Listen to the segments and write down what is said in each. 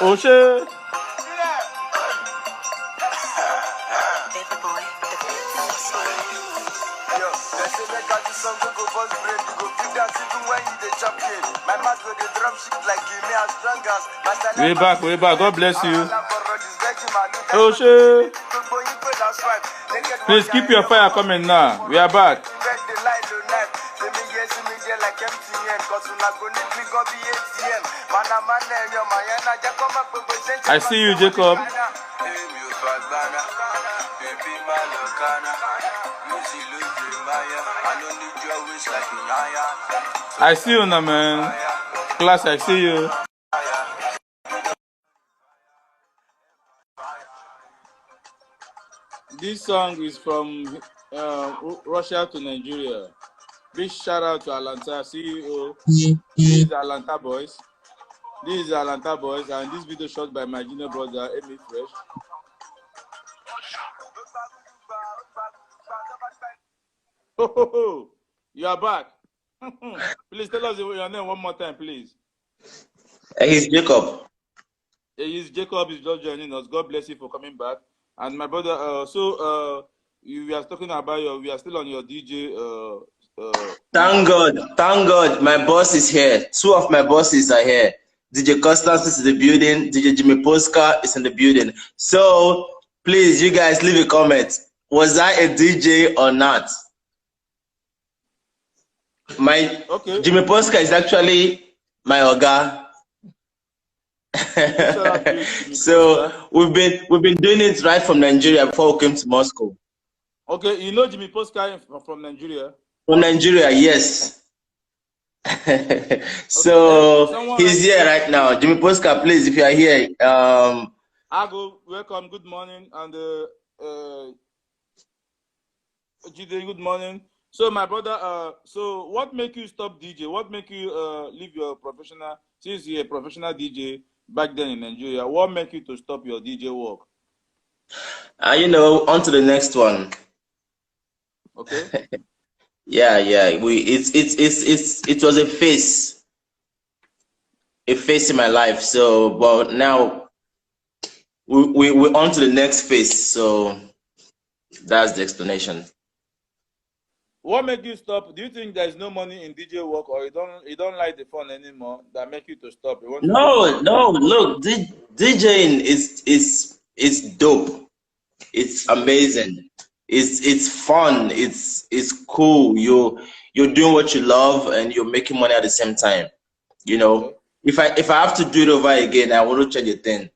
Oh shit. Way back, way back. God bless you. Oh shit. Please keep your fire coming now. We are back. I see you, Jacob. I see you now, man. Class, I see you. This song is from Russia to Nigeria. Big shout out to Atlanta CEO. This is Atlanta boys. This is Atlanta boys, and this video shot by my junior brother, Amy Fresh. Oh, you are back. Please tell us your name one more time, please. He's Jacob. He's Jacob is just joining us. God bless you for coming back. And my brother, we are talking about we are still on your DJ. Thank God, my boss is here. Two of my bosses are here. DJ Constance is in the building. DJ Jimmy Posca is in the building. So please, you guys leave a comment. Was I a DJ or not? My Jimmy Posca is actually my oga. So we've been doing it right from Nigeria before we came to Moscow. Okay, you know Jimmy Posca from Nigeria? From Nigeria, yes. So he's here right now. Jimmy Posca, please, if you are here. Ago, welcome, good morning, and Jide, good morning. So my brother, so what make you stop DJ? What make you leave your professional, since you're a professional DJ back then in Nigeria, what make you to stop your DJ work? You know, on to the next one. Okay. Yeah. It was a phase in my life. So, but now we're on to the next phase. So that's the explanation. What make you stop? Do you think there's no money in DJ work, or you don't like the fun anymore that make you to stop? No. Look, DJing is dope. It's amazing. It's fun. It's cool. You're doing what you love and you're making money at the same time. You know, okay. If I have to do it over again, I want to change a thing.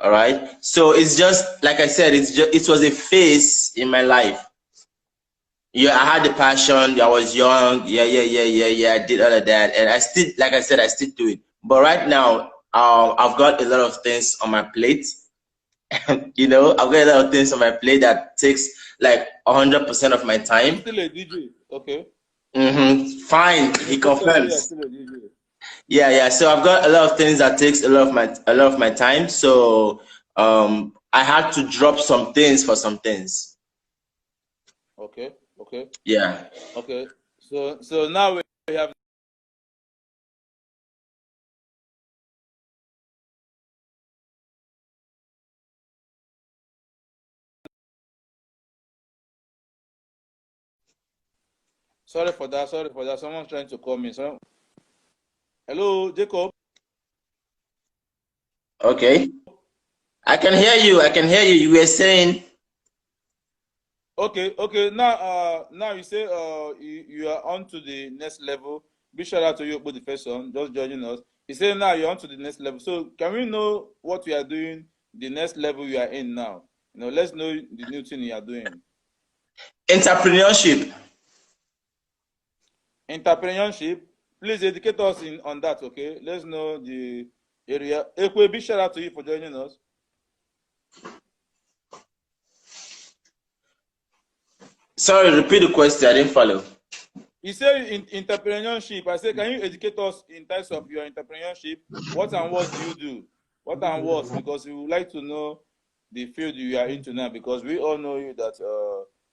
All right. So it's just like I said. It was a phase in my life. Yeah, I had the passion. I was young. Yeah. I did all of that, and I still, like I said, I still do it. But right now, I've got a lot of things on my plate. You know, I've got a lot of things on my plate that takes like 100% of my time. You're still a DJ, okay? Fine, he confirms. Yeah. So I've got a lot of things that takes a lot of my time. So I had to drop some things for some things. Okay. Yeah. Okay. So now we have. Sorry for that. Someone's trying to call me. So, hello, Jacob. Okay. I can hear you. You were saying. Okay. Now you say you are on to the next level. Big shout out to you, the first one, just joining us. You say now you're on to the next level. So can we know what you are doing? The next level you are in now. You know, let's know the new thing you are doing. Entrepreneurship. Please educate us on that, okay? Let's know the area. Ekwe, big shout out to you for joining us. Sorry, repeat the question. I didn't follow. You say in entrepreneurship. I say, can you educate us in terms of your entrepreneurship? What and what do you do? What and what? Because we would like to know the field you are into now, because we all know you that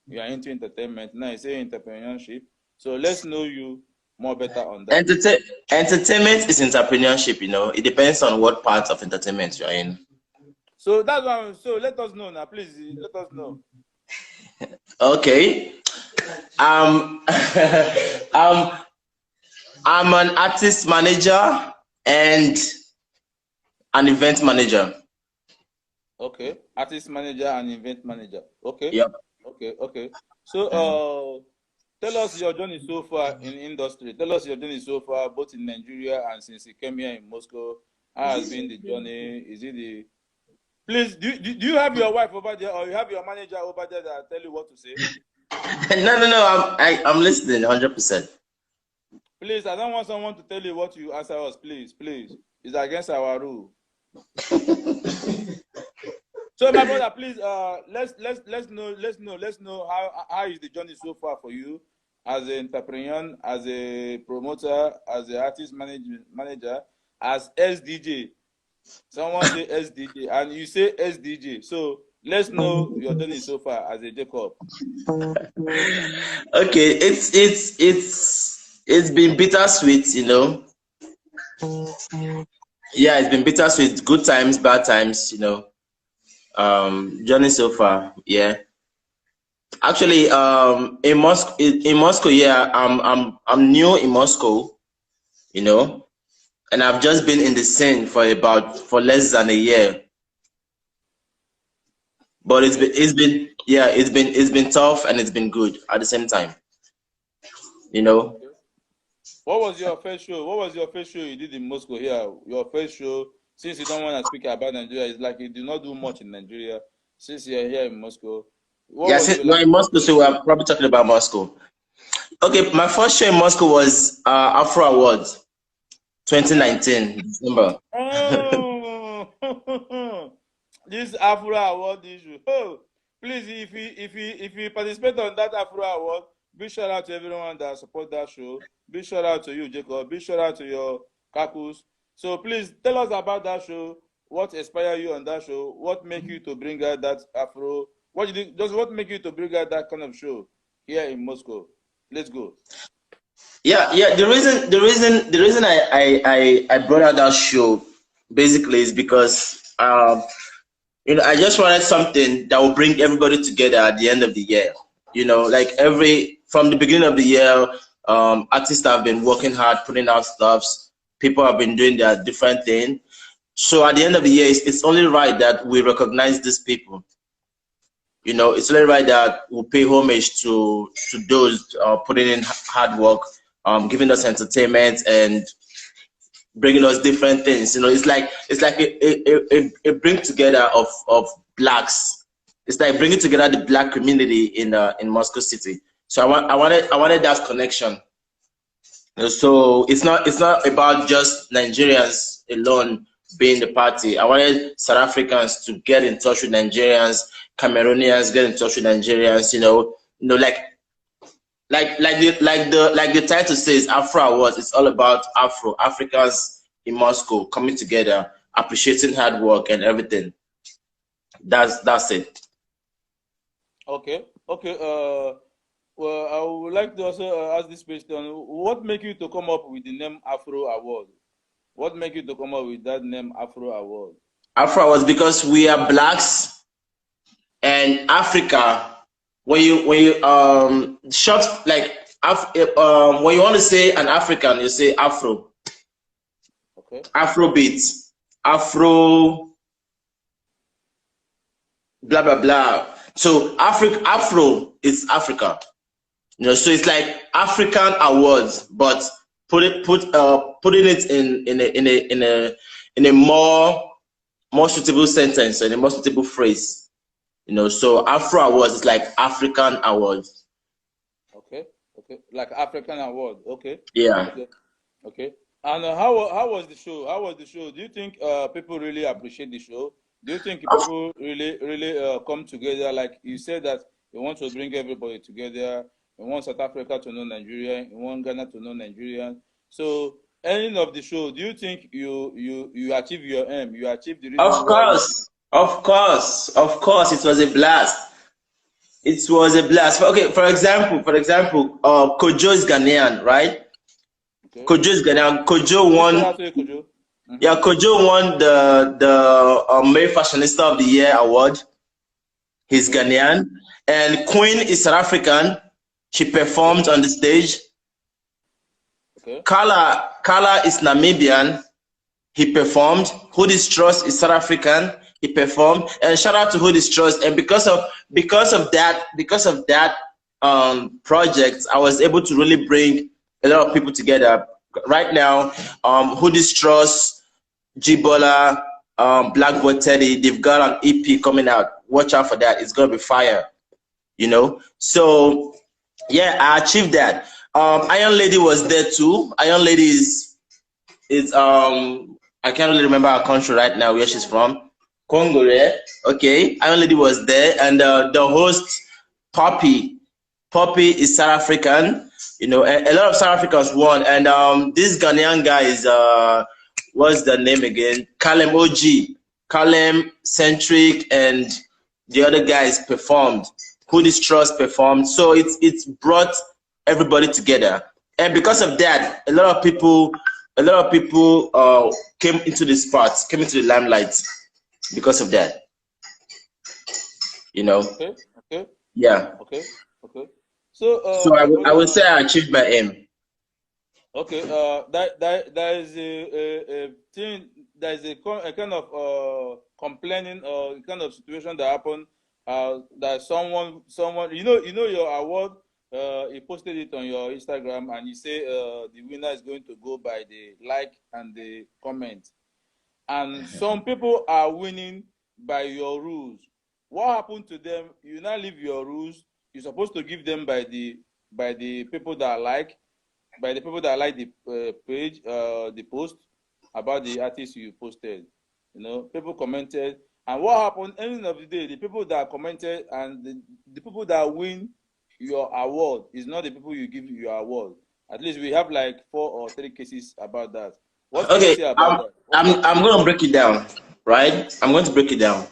you are into entertainment. Now you say entrepreneurship. So let's know you more better on that. Entertainment is entrepreneurship, you know. It depends on what part of entertainment you're in. So that's why. So let us know now, please. Let us know. Okay. um, I'm an artist manager and an event manager. Okay, artist manager and event manager. Okay. Yep. Okay. So, tell us your journey so far in industry. Tell us your journey so far, both in Nigeria and since you came here in Moscow. How has been the journey? Is it the Please, do you have your wife over there, or you have your manager over there that tell you what to say? No. I'm listening 100%. Please, I don't want someone to tell you what you answer us. Please. It's against our rule. So, my brother, please, let's know how is the journey so far for you as an entrepreneur, as a promoter, as an artist manager, as SDJ. Someone say SDJ, and you say SDJ. So let's know your journey so far as a Jacob. Okay, it's been bittersweet, you know. Yeah, it's been bittersweet. Good times, bad times, you know. Journey so far, yeah. Actually, in Moscow, yeah, I'm new in Moscow, you know, and I've just been in the scene for less than a year. But it's been tough and it's been good at the same time, you know. Okay. What was your first show? What was your first show you did in Moscow here? Your first show, since you don't want to speak about Nigeria, it's like you do not do much in Nigeria. Since you're here in Moscow, what Yeah, was since your we're like? in Moscow, so we're probably talking about Moscow. Okay, my first show in Moscow was Afro Awards 2019 December. Oh, this Afro Award issue. Oh, please, if you participate on that Afro Award, big shout out to everyone that support that show. Big shout out to you, Jacob. Big shout out to your Kakus. So please tell us about that show. What inspired you on that show? What make you to bring out that Afro? What make you to bring out that kind of show here in Moscow? Let's go. Yeah. The reason I brought out that show basically is because you know, I just wanted something that will bring everybody together at the end of the year. You know, like from the beginning of the year, artists have been working hard, putting out stuffs. People have been doing their different thing. So at the end of the year, it's only right that we recognize these people. You know, it's only right that we pay homage to those putting in hard work, giving us entertainment and bringing us different things. You know, it's like a bring together of blacks. It's like bringing together the black community in Moscow City. So I wanted that connection. So it's not about just Nigerians alone being the party. I wanted South Africans to get in touch with Nigerians, Cameroonians get in touch with Nigerians. Like the title says, Afro Awards. It's all about Africans in Moscow coming together, appreciating hard work and everything. That's it. Okay. Well, I would like to also ask this question. What make you to come up with the name Afro Award? What make you to come up with that name Afro Award? Afro Awards because we are blacks and Africa. When you short like when you want to say an African, you say Afro. Okay. Afro beats, Afro, blah blah blah. So Afro is Africa. You know, so it's like African awards, but putting it in a more suitable sentence and a more suitable phrase. You know, so Afro Awards is like African awards. Okay. Like African award. Okay. Yeah. Okay. And how was the show? How was the show? Do you think people really appreciate the show? Do you think people really come together? Like you said that you want to bring everybody together. You want South Africa to know Nigeria. You want Ghana to know Nigerian. So, ending of the show, do you think you achieve your aim? You achieve the reason why? Of course, it was a blast. It was a blast. Okay, for example, Kojo is Ghanaian, right? Okay. Kojo is Ghanaian. Kojo Shout won. out to you, Kojo. Yeah, Kojo won the Male Fashionista of the Year award. He's Okay. Ghanaian. And Queen is South African. She performed on the stage. Okay. Kala is Namibian. He performed. Hoodie's Trust is South African. He performed. And shout out to Hoodie's Trust. And because of that project, I was able to really bring a lot of people together. Right now, Hoodie's Trust, Gibola, Blackboard Teddy, they've got an EP coming out. Watch out for that. It's gonna be fire. You know. So yeah, I achieved that. Iron Lady was there too. Iron Lady is I can't really remember her country right now where she's from. Congo, yeah? Okay. Iron Lady was there, and the host Poppy is South African. You know, a lot of South Africans won, and this Ghanaian guy is what's the name again? Kalem OG, Kalem Centric, and the other guys performed. Hoodie's Trust performed, so it's brought everybody together, and because of that, a lot of people came into the spots, came into the limelight because of that. You know. Okay. Okay. Yeah. Okay. Okay. So I would say I achieved my aim. Okay. There is a thing. There is a kind of complaining or kind of situation that happened. That someone you know your award. You posted it on your Instagram, and you say the winner is going to go by the like and the comment. And some people are winning by your rules. What happened to them? You now leave your rules. You're supposed to give them by the people that like, the page, the post about the artist you posted. You know, people commented, and what happened? End of the day, the people that commented and the people that win your award is not the people you give your award. At least we have like 4 or 3 cases about that. What do you say about that? I'm going to break it down, right? I'm going to break it down.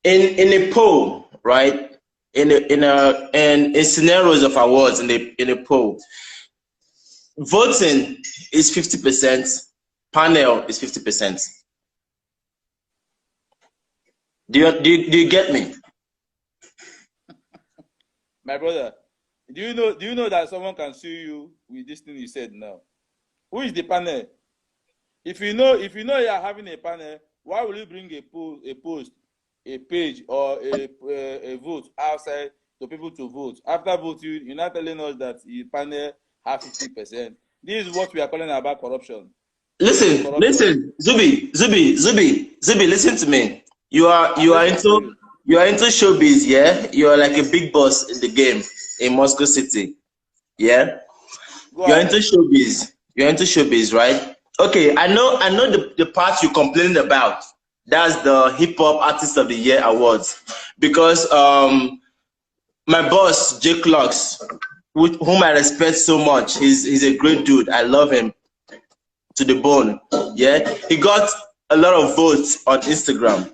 In a poll, right? In scenarios of awards in a poll, voting is 50%, panel is 50%. Do you get me? My brother, do you know that someone can sue you with this thing you said now? Who is the panel? If you know you are having a panel, why will you bring a post, a page, or a vote outside for people to vote? After voting, you're not telling us that the panel have 50%. This is what we are calling about corruption. Listen, Zubby, listen to me. You are into showbiz, yeah? You are like a big boss in the game in Moscow City, yeah? You're into showbiz, right? Okay, I know the part you're complaining about. That's the Hip Hop Artist of the Year awards, because my boss J Clocks, whom I respect so much, he's a great dude. I love him to the bone. Yeah, he got a lot of votes on Instagram.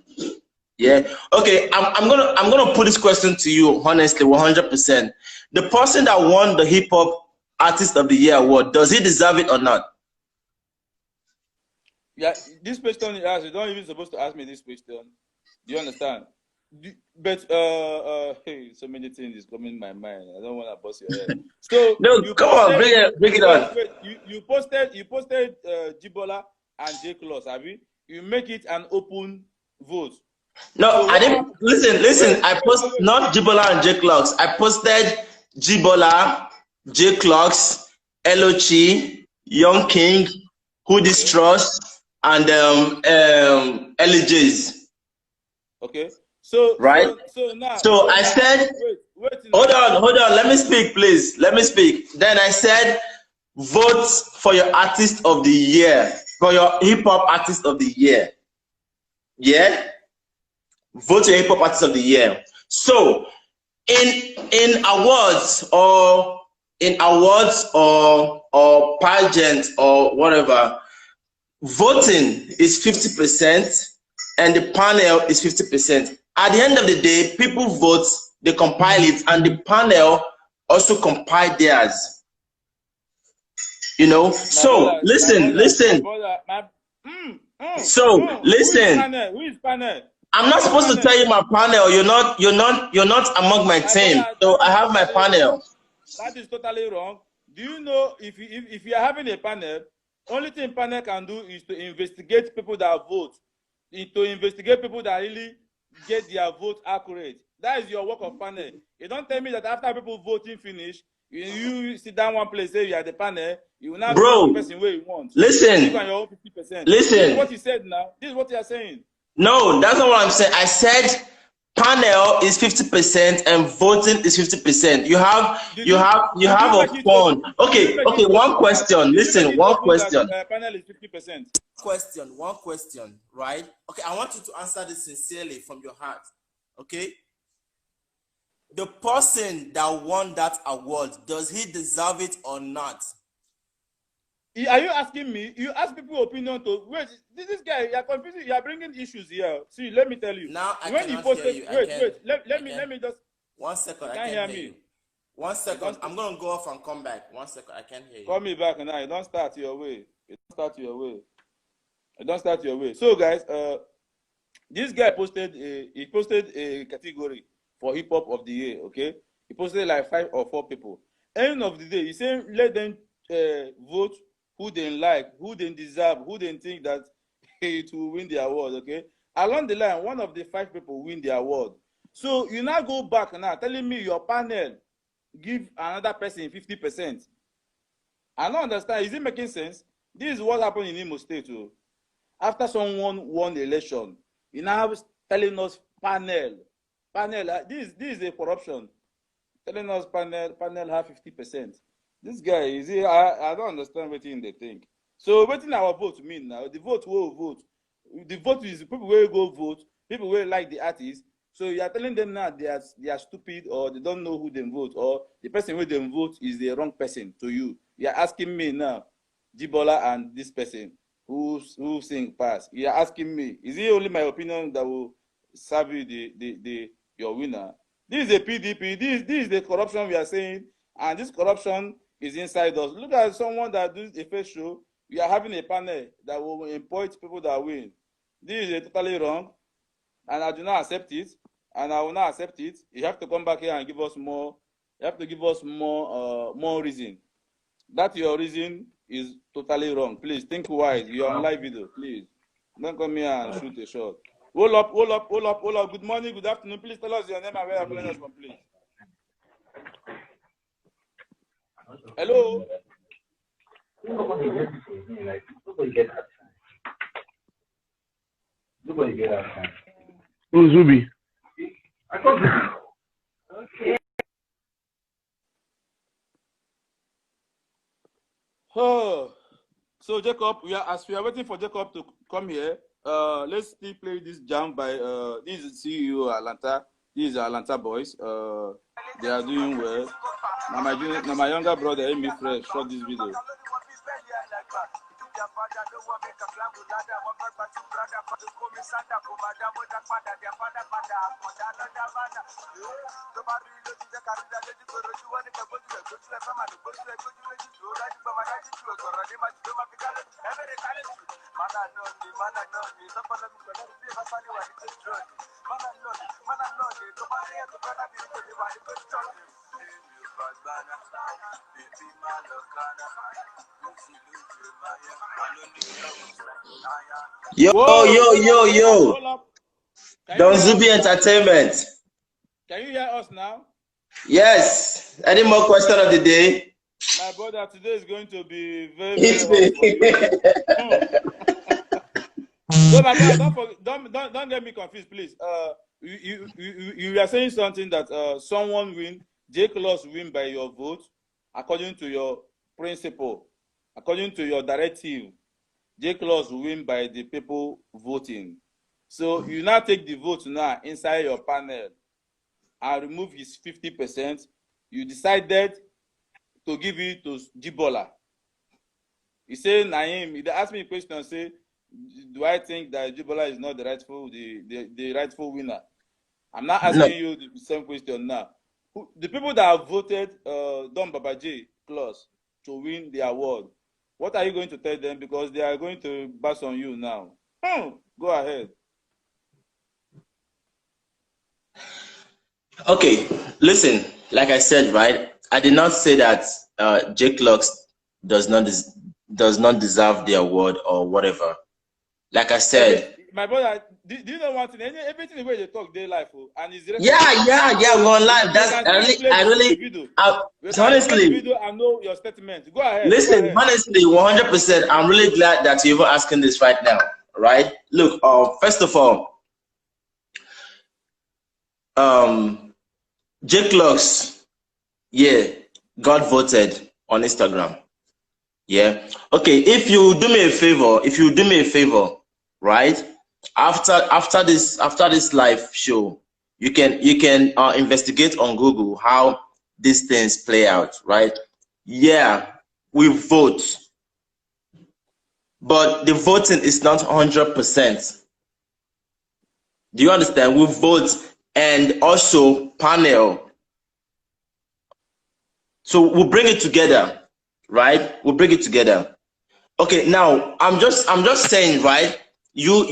Yeah. Okay. I'm gonna put this question to you honestly, 100%. The person that won the Hip Hop Artist of the Year award, does he deserve it or not? Yeah. This question you asked, you're not even supposed to ask me this question. Do you understand? But hey, so many things is coming in my mind. I don't want to bust your head. So no, come on, bring it on. Wait, you posted Gibola and J Claus, have you? You make it an open vote. No, so I didn't listen. I posted not Gibola and J Clocks. I posted Gibola, J Clocks, Elochi, Young King, Hoodie's Trust, and LJs. Okay. So right. So I said, wait, hold on. Let me speak, please. Let me speak. Then I said, vote for your artist of the year, for your hip hop artist of the year. Yeah. Vote your hip hop artist of the year. So in awards or pageants or whatever, voting is 50% and the panel is 50%. At the end of the day, people vote, they compile it, and the panel also compile theirs. You know. My So brother, my listen, brother, my listen. brother, my So Who is listen. panel? Who is panel? I'm Who not is supposed to panel? tell you my panel. You're not among my My team. brother, So that I is have my totally wrong. panel. That is totally wrong. Do you know if you are having a panel, only thing panel can do is to investigate people that vote, to investigate people that really get their vote accurate. That is your work of panel. You don't tell me that after people voting finish, you sit down one place, say you are the panel, you will now pick the Bro, person where you want. Give listen, on your own 50%. This is listen. what you said now. This is what you are saying. No, that's not what I'm saying. I said panel is 50% and voting is 50%. You Did have you a make it phone. open? Did you Okay, make okay, it one open now? question. Did you make Listen, it one open that question. panel is 50%? One question, right? Okay, I want you to answer this sincerely from your heart. Okay? The person that won that award, does he deserve it or not? Are you asking me? You ask people opinion to wait. This guy, you are confusing. You are bringing issues here. See, let me tell you. Now I When you cannot hear posted, you. let me just. 1 second, You I can't can't hear hear me. you. 1 second, Don't I'm gonna go off and come back. 1 second, I can't hear you. call me back now. You don't start your way. You don't start your way. You don't start your way. So guys, this guy posted a category for hip hop of the year. Okay, he posted like 5 or 4 people. End of the day, he said let them vote who they like, who they deserve, who they think that it will win the award. Okay, along the line, one of the 5 people win the award. So you now go back now telling me your panel give another person 50%. I don't understand. Is it making sense? This is what happened in Imo State too. After someone won the election, you now telling us panel, this is a corruption. Telling us panel have 50%. This guy is he? I don't understand what they think. So wetin our vote mean now? The vote will vote. The vote is people will go vote. People will like the artist. So you are telling them now they are stupid or they don't know who they vote or the person who they vote is the wrong person to you. You are asking me now, Jibola and this person who sing pass. You are asking me, is it only my opinion that will serve you the your winner? This is a PDP. This is the corruption we are saying, and this corruption is inside us. Look at someone that does a face show. We are having a panel that will import people that win. This is totally wrong, and I do not accept it, and I will not accept it. You have to come back here and give us more. You have to give us more reason. That your reason is totally wrong. Please think wise. You're on live video. Please don't come here and shoot a shot. Hold up, hold up, hold up, hold up. Good morning, good afternoon. Please tell us your name and where you're calling us from, please. Hello. Nobody get that time. Who's Zubby? I thought. Okay. Oh, so Jacob, as we are waiting for Jacob to come here, let's still play this jam by this is CEO Atlanta. These are Atlanta boys. They are doing well. Now my younger brother Amy Fresh shot this video. Yo, yo. Hold up. Don Zubby Entertainment. Can you hear us now? Yes. Any more question of the day? My brother, today is going to be very, very hot for you. So my brother, don't get me confused, please. You are saying something that someone win, J-Class win by your vote, according to your principle, according to your directive. J-Class win by the people voting. So you now take the vote now inside your panel and remove his 50%. You decided to give it to Jibola. He said, Naim, they asked me a question, say, do I think that Jibola is not the rightful winner? I'm not asking you the same question now. The people that have voted Don Baba J Claus to win the award, What are you going to tell them? Because they are going to bash on you now. Go ahead. Okay, listen, like I said, right? I did not say that Jake Lux does not deserve the award or whatever. Like I said, my brother, do you know one thing? Everything the way they talk, they life, and it's yeah, we're on live. That's honestly, video and know your statement. Go ahead. Listen, go ahead. Honestly, 100%. I'm really glad that you're even asking this right now, right? Look, first of all, Jake Lux, yeah, got voted on Instagram. Yeah. Okay, if you do me a favor, right? After this live show, you can investigate on Google how these things play out, right? Yeah, we vote, but the voting is not 100%. Do you understand? We vote and also panel. So we'll bring it together, right? We'll bring it together. Okay, now I'm just saying, right? You're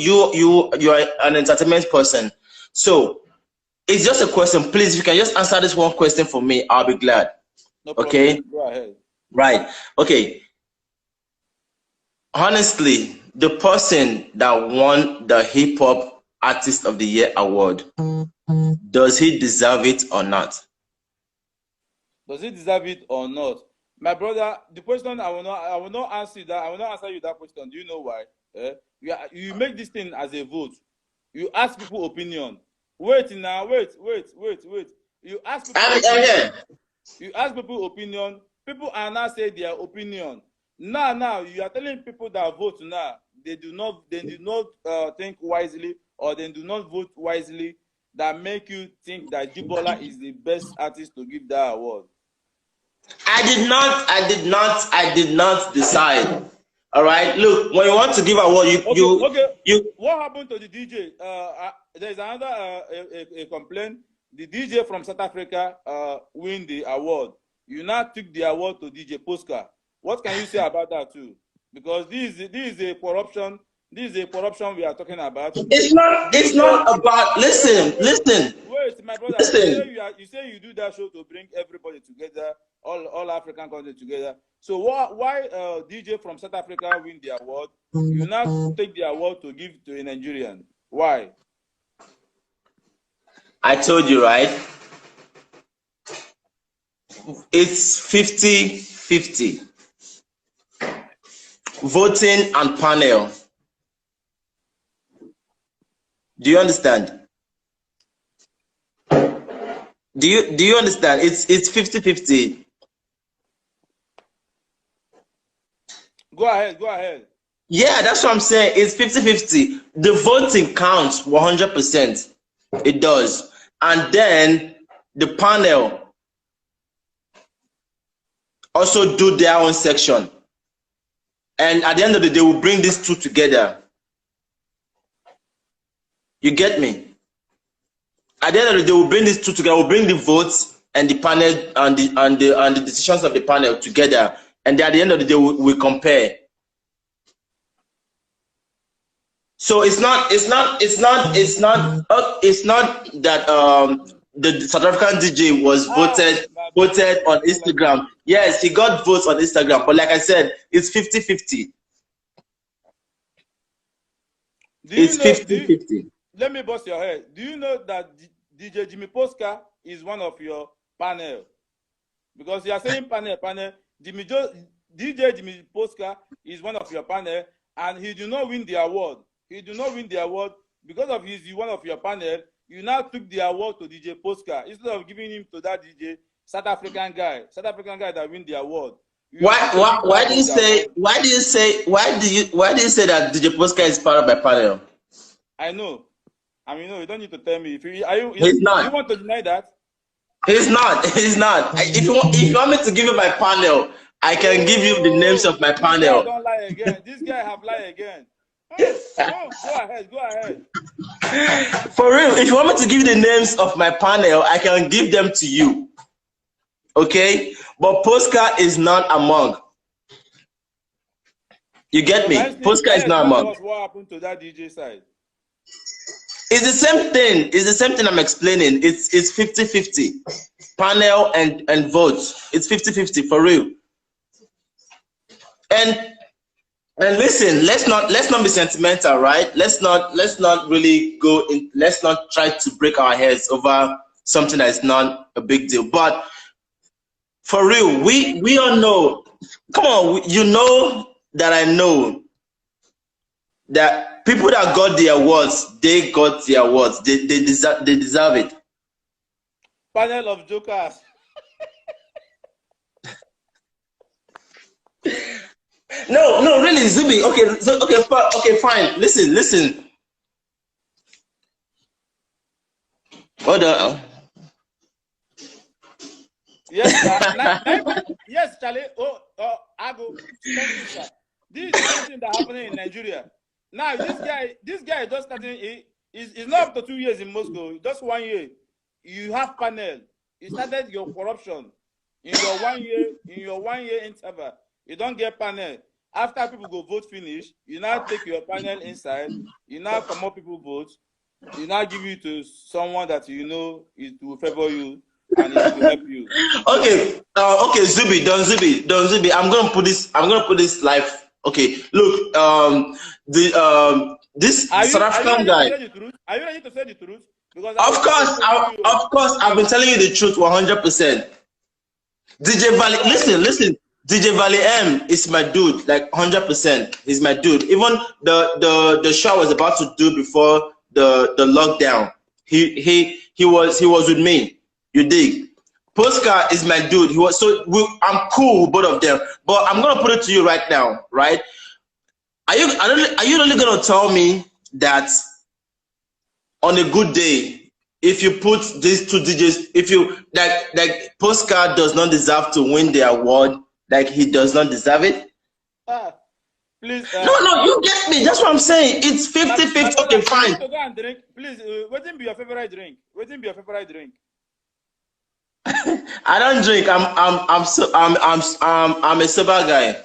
an entertainment person, so it's just a question. Please, if you can just answer this one question for me, I'll be glad. No problem. Okay. Go ahead. Right. Okay. Honestly, the person that won the Hip Hop Artist of the Year award, does he deserve it or not? Does he deserve it or not? My brother, the question I will not answer that. I will not answer you that question. Do you know why? You make this thing as a vote. You ask people opinion. Wait now. Wait. You ask people. You ask people opinion. People are now saying their opinion. Now you are telling people that vote now. They do not think wisely, or they do not vote wisely. That make you think that Gigolo is the best artist to give that award. I did not decide. All right. Look, when you want to give award, you. What happened to the DJ? There's another a complaint. The DJ from South Africa win the award. You now took the award to DJ Posca. What can you say about that too? Because this is a corruption. This is a corruption we are talking about. It's not about. Listen. Wait, my brother. Listen. You say you do that show to bring everybody together, all African countries together. So why DJ from South Africa win the award? You now take the award to give to a Nigerian. Why? I told you, right? It's 50-50. Voting and panel. Do you understand? Do you understand? It's 50-50. Go ahead. Yeah, that's what I'm saying. It's 50-50. The voting counts 100%. It does. And then the panel also do their own section. And at the end of the day, we'll bring these two together. You get me? At the end of the day, we'll bring these two together. We'll bring the votes and the panel and the decisions of the panel together. And then at the end of the day, we compare. So it's not that the South African DJ was voted on Instagram. Yes, he got votes on Instagram, but like I said, it's 50-50. It's 50-50. Let me bust your head. Do you know that DJ Jimmy Posca is one of your panel? Because you are saying panel. DJ Jimmy Posca is one of your panel, and he did not win the award. He did not win the award because of he's one of your panel. You now took the award to DJ Posca instead of giving him to that DJ South African guy that win the award. Why do you say that DJ Posca is part of my panel? I know. I mean, no, you don't need to tell me. He's not. You want to deny that? He's not. If you want me to give you my panel, I can give you the names of my panel. Don't lie again. This guy have lied again. Go ahead. For real, if you want me to give you the names of my panel, I can give them to you. Okay? But Posca is not among. You get me? Polska is not among. What happened to that DJ side? It's the same thing. It's the same thing I'm explaining. It's 50-50. Panel and votes. It's 50-50 for real. And listen, let's not be sentimental, right? Let's not really go in. Let's not try to break our heads over something that is not a big deal. But for real, we all know. Come on, you know that I know that people that got the awards, they got the awards. They deserve it. Panel of jokers. No, really, Zubby. Okay, fine. Listen. Hold on. Yes, yes, Charlie. I go. This is something that happening in Nigeria. Now, this guy is just starting. He's not up to 2 years in Moscow. Just 1 year. You have panel. You started your corruption in your 1 year interval. You don't get panel. After people go vote finish, you now take your panel inside. You now come up people vote. You now give it to someone that you know it will favor you and it will help you. Okay, Zubby, Don Zubby. I'm gonna put this live. Okay, look, this South African guy. Are you ready to say the truth? Because of course, I've been telling you the truth 100%. DJ Valley, listen. DJ Valley M is my dude, like 100%. He's my dude. Even the show I was about to do before the lockdown, he was with me. You dig? Polska is my dude. I'm cool with both of them. But I'm gonna put it to you right now, right? Are you really gonna tell me that on a good day, if you put these two DJs, if you like Polska does not deserve to win the award, like he does not deserve it? Please. No, you get me. That's what I'm saying. It's 50-50. Okay, fine. To go and drink. Please, what be your favorite drink? What be your favorite drink? I don't drink. I'm a sober guy.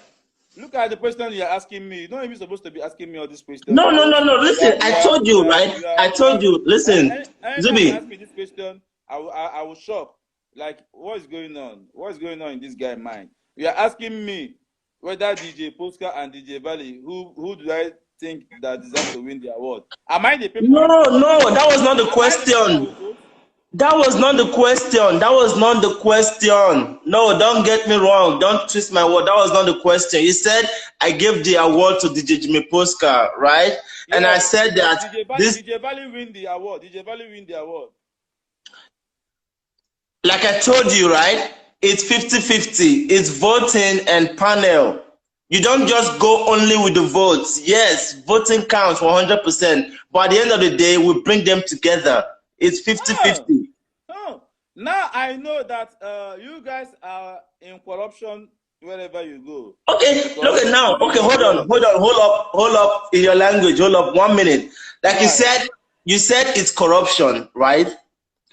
Look at the question you're asking me. You're not even supposed to be asking me all these questions. No. Listen, I told you, right? I told you. Listen, Zubby. Ask me this question, I will shock. Like, what is going on? What is going on in this guy's mind? You are asking me whether DJ Polska and DJ Valley, who do I think that deserves to win the award? Am I the people? No, that was not the question. That was not the question. No, don't get me wrong. Don't twist my word. That was not the question. You said I gave the award to DJ Jimmy Polska, right? Yeah, and I said that DJ Valley win the award. DJ Valley win the award. Like I told you, right? It's 50-50. It's voting and panel. You don't just go only with the votes. Yes, voting counts 100%. But at the end of the day, we bring them together. It's 50-50. Oh. Now I know that you guys are in corruption wherever you go. Okay, look at now. Okay, hold up in your language. Hold up 1 minute. Like you said it's corruption, right?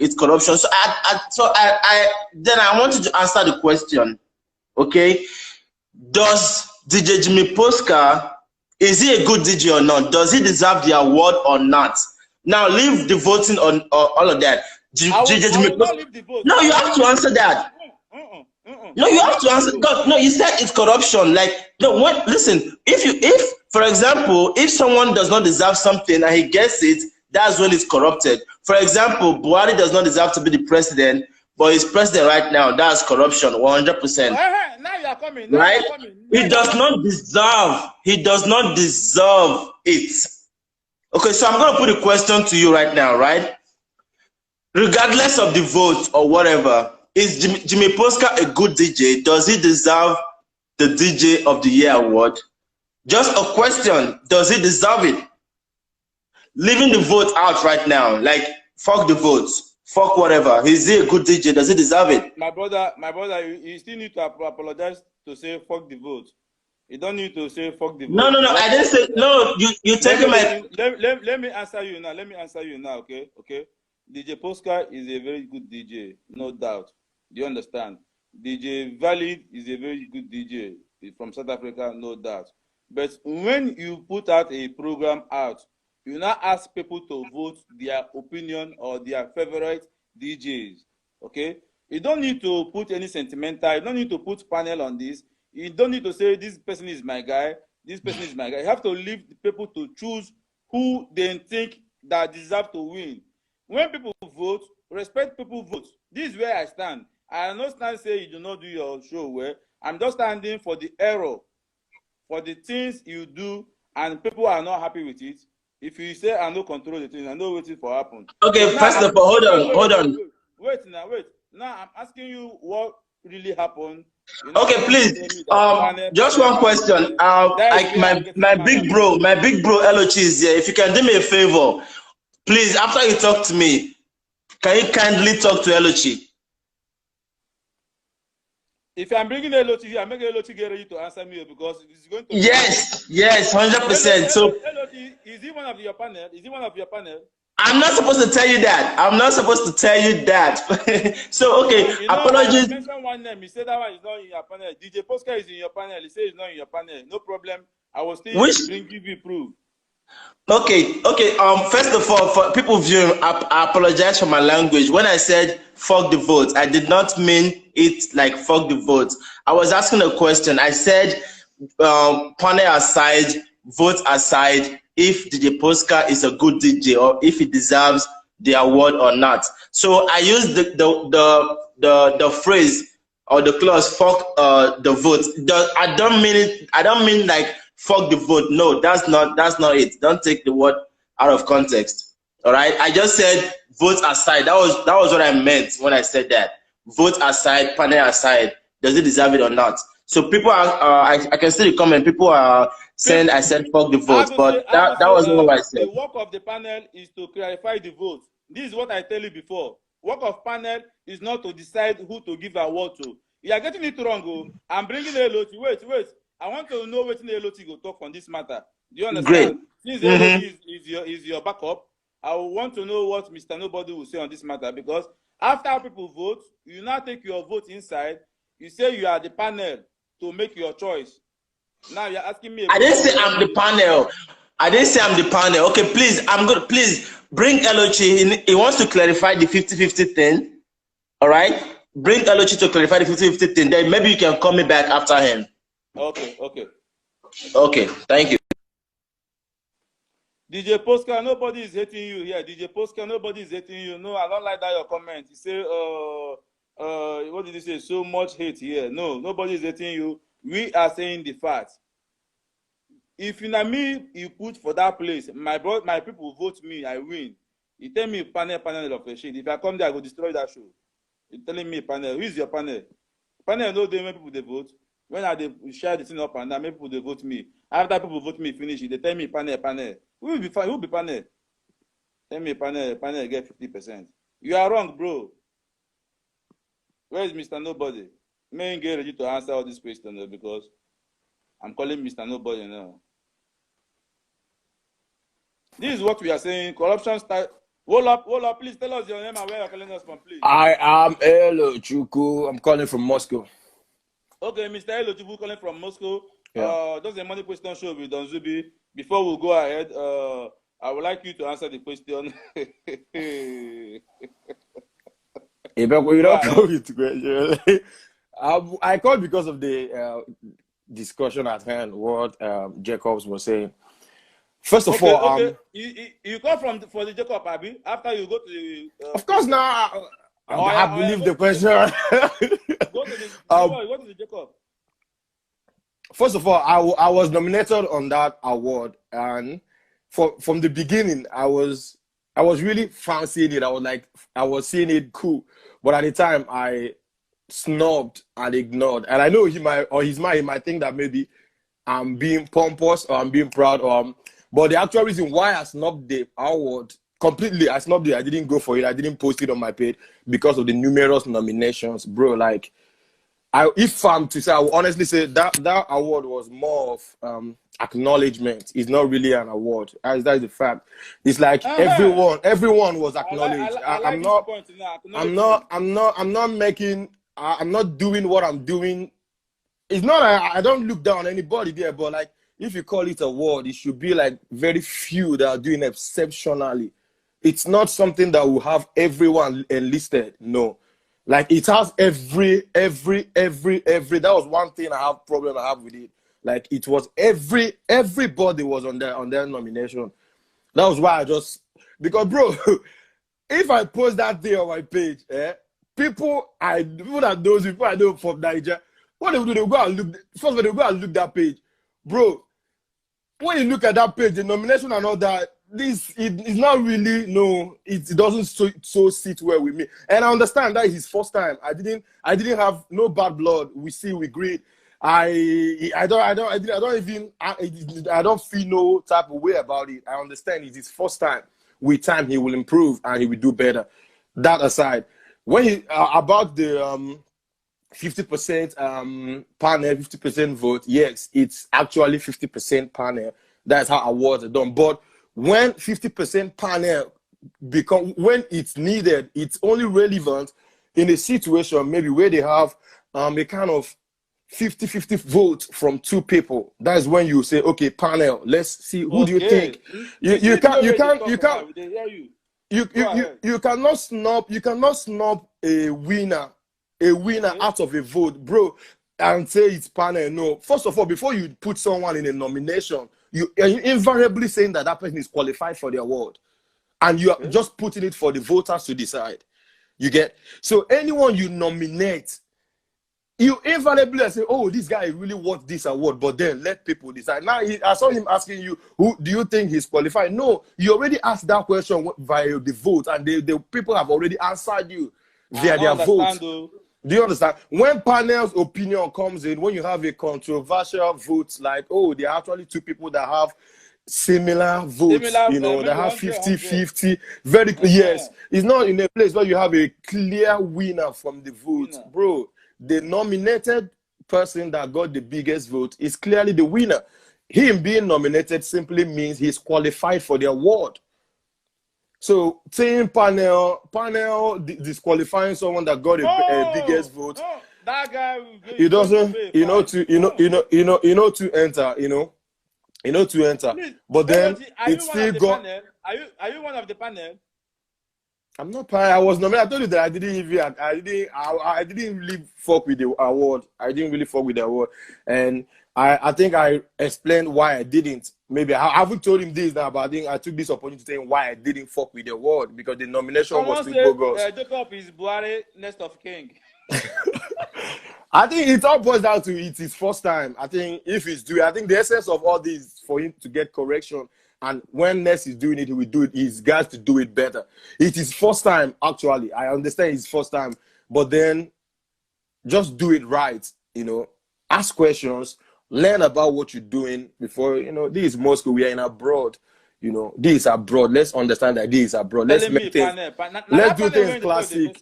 It's corruption. So I wanted to answer the question. Okay, does DJ Jimmy Polska, is he a good DJ or not? Does he deserve the award or not? Now leave the voting on all of that. DJ Jimmy Polska. No, you have to answer that. No, you have to answer. No, you said it's corruption. Like, no, what? Listen, if for example, if someone does not deserve something and he gets it, that's when it's corrupted. For example, Buhari does not deserve to be the president, but he's president right now. That's corruption, 100%. Now you are coming. Right? He does not deserve. He does not deserve it. Okay, so I'm going to put a question to you right now, right? Regardless of the vote or whatever, is Jimmy Polska a good DJ? Does he deserve the DJ of the Year award? Just a question. Does he deserve it? Leaving the vote out right now, like fuck the votes, fuck whatever. Is he a good DJ? Does he deserve it? My brother, you still need to apologize to say fuck the vote. You don't need to say fuck the vote. No. I didn't say no. You taking my. Let me answer you now. Okay. DJ Polska is a very good DJ, no doubt. Do you understand? DJ Valid is a very good DJ from South Africa, no doubt. But when you put out a program out, you now ask people to vote their opinion or their favorite DJs. Okay? You don't need to put any sentimental, you don't need to put panel on this. You don't need to say this person is my guy, this person is my guy. You have to leave the people to choose who they think that deserve to win. When people vote, respect people vote. This is where I stand. I don't stand say you do not do your show well. I'm just standing for the error, for the things you do, and people are not happy with it. If you say I no control the thing, I know what it for happen. Okay, So first of all, hold on. Wait now. Now I'm asking you what really happened. Okay, please. Just one question. My big bro Elochi is here. If you can do me a favor, please, after you talk to me, can you kindly talk to Elochi? If I'm bringing Elochi here, I'm making Elochi get ready to answer me because it's going to. Yes, 100%. So, Elochi, is he one of your panel? I'm not supposed to tell you that. So, okay, apologies. I mentioned one name. He said that one is not in your panel. DJ Posca is in your panel. He said it's not in your panel. No problem. I will still give you proof. Okay. First of all, for people viewing, I apologize for my language. When I said fuck the vote, I did not mean it like fuck the vote. I was asking a question. I said panel aside, vote aside, if DJ Posca is a good DJ or if he deserves the award or not. So I used the phrase or the clause fuck the vote. I don't mean like fuck the vote. No, that's not it. Don't take the word out of context. All right. I just said vote aside. That was what I meant when I said that. Vote aside, panel aside. Does it deserve it or not? So people are. I can see the comment. People are saying I said fuck the vote, but that wasn't what I said. The work of the panel is to clarify the vote. This is what I tell you before. Work of panel is not to decide who to give award to. You are getting it wrong. Oh. I'm bringing Elochi. Wait. I want to know what Elochi go talk on this matter. Do you understand? Great. Since Elochi is your backup, I want to know what Mr. Nobody will say on this matter, because after people vote, you now take your vote inside. You say you are the panel to make your choice. Now you're asking me. I didn't say I'm the panel. Okay, please, I'm good. Please bring Elochi. He wants to clarify the 50-50 thing. All right? Bring Elochi to clarify the 50-50 thing. Then maybe you can call me back after him. Okay. Thank you. DJ Posca, nobody is hating you here. DJ Posca, nobody is hating you. No, I don't like that your comment. You say, what did you say? So much hate here. No, nobody is hating you. We are saying the facts. If you know me, you put for that place, my people vote me, I win. You tell me panel of a shit. If I come there, I go destroy that show. You're telling me panel. Who is your panel? Panel no dey make people they vote. When I they share the thing up and down, make people they vote me. After people vote me, finish it. They tell me panel. Who will be fine? Who will be panel? Tell me panel get 50%. You are wrong, bro. Where is Mr. Nobody? May get ready to answer all these questions because I'm calling Mr. Nobody now. This is what we are saying. Corruption start. Hold up, please tell us your name and where you're calling us from, please. I am Elo Chuku. I'm calling from Moscow. Okay, Mr. Elo Chuku calling from Moscow. Yeah. That's a money question show with Don Zubby. Before we go ahead, I would like you to answer the question. I called because of the discussion at hand, what Jacobs was saying. First of all, you call for the Jacob, Abby, after you go to the... of course, now, I believe the question. Go to the Jacob. First of all, I was nominated on that award, and from the beginning, I was really fancying it. I was seeing it cool, but at the time, I snubbed and ignored. And I know he might think that maybe I'm being pompous or I'm being proud, but the actual reason why I snubbed the award completely, I snubbed it. I didn't go for it. I didn't post it on my page because of the numerous nominations, bro. Like, if I'm to say, I will honestly say that award was more of acknowledgement. It's not really an award. That is the fact. It's like everyone was acknowledged. I'm not doing what I'm doing. It's not. I don't look down on anybody there, but like if you call it award, it should be like very few that are doing exceptionally. It's not something that will have everyone enlisted. No. Like it has every. That was one thing I have with it. Like it was everybody was on their nomination. That was why because bro, if I post that thing on my page, people that knows people I know from Nigeria, what they will do, they'll go and look. First of all, they'll go and look that page, bro. When you look at that page, the nomination and all that, it's not really it doesn't so sit well with me. And I understand that is his first time. I didn't have no bad blood. We agreed. I don't feel no type of way about it. I understand it's his first time. With time he will improve and he will do better. That aside, when he about the 50% panel, 50% vote, yes, it's actually 50% panel. That's how awards are done. But when 50% panel when it's needed, it's only relevant in a situation maybe where they have a kind of 50-50 vote from two people. That's when you say, okay, panel, let's see who do you think. You cannot snub a winner out of a vote, bro, and say it's panel. No. First of all, before you put someone in a nomination, you are invariably saying that person is qualified for the award. And you are just putting it for the voters to decide. You get? So anyone you nominate, you invariably say, oh, this guy really wants this award, but then let people decide. Now, I saw him asking you, who do you think he's qualified? No, you already asked that question via the vote, and the people have already answered you via their vote. Do you understand? When panel's opinion comes in, when you have a controversial vote, like, oh, there are actually two people that have similar votes, that have 50-50, very yes. It's not in a place where you have a clear winner from the vote, bro. The nominated person that got the biggest vote is clearly the winner. Him being nominated simply means he's qualified for the award. So saying panel disqualifying someone that got a biggest vote, that guy it doesn't, to enter, Please, but then it's still got. Are you one of the panel? I'm not panel. I was nominated. I told you that I didn't really fuck with the award. I didn't really fuck with the award, and I think I explained why I didn't. Maybe I haven't told him this now, but I think I took this opportunity to tell him why I didn't fuck with the award, because the nomination was too bogus. Jacob is Buhari, next of king. I think it all boils down to it's his first time. I think if he's doing, I think the essence of all this is for him to get correction. And when Ness is doing it, he will do it. He's got to do it better. It's his first time, actually. I understand it's first time. But then just do it right, Ask questions. Learn about what you're doing before, this is Moscow. We are in abroad. This is abroad. Let's understand that this is abroad. Let's make things. Let's do things classic.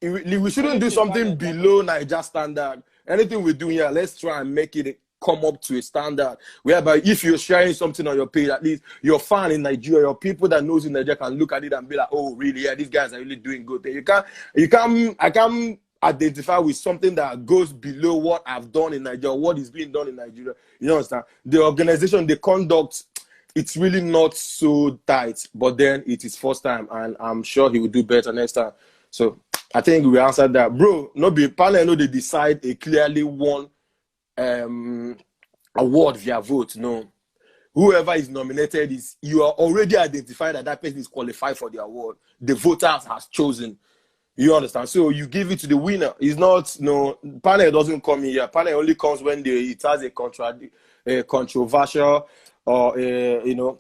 We shouldn't do something below Niger standard. Anything we do here, let's try and make it come up to a standard whereby if you're sharing something on your page, at least your fan in Nigeria, your people that knows in Nigeria can look at it and be like, oh, really? Yeah, these guys are really doing good. I can't identify with something that goes below what I've done in Nigeria, what is being done in Nigeria. You understand? The organization, the conduct, it's really not so tight, but then it is first time, and I'm sure he will do better next time. So I think we answered that. Bro, no be panel, they decide a clearly won award via vote. No. Whoever is nominated you are already identified that person is qualified for the award. The voters has chosen. You understand? So you give it to the winner. It's not, panel doesn't come in here. Panel only comes when it has a controversial or, kind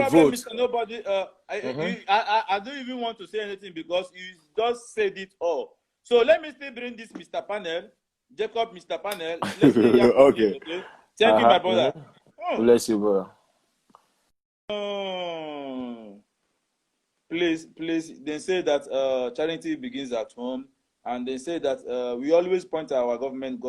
of vote. Mr. Nobody. I don't even want to say anything because you just said it all. So let me still bring this Mr. Panel, Jacob, Mr. Panel. Okay. Thank you, my brother. Bless you, brother. Please, they say that charity begins at home, and they say that we always point at our government,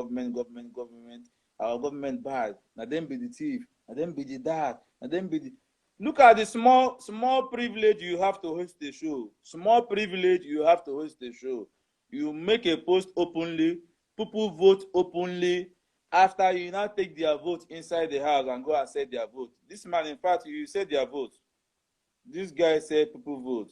our government bad. Now them be the thief, now them be the dad, now them be the... Look at the small privilege you have to host the show. Small privilege you have to host the show. You make a post openly, people vote openly, After you now take their vote inside the house and go and set their vote. This man, in fact, you said their vote. This guy said people vote.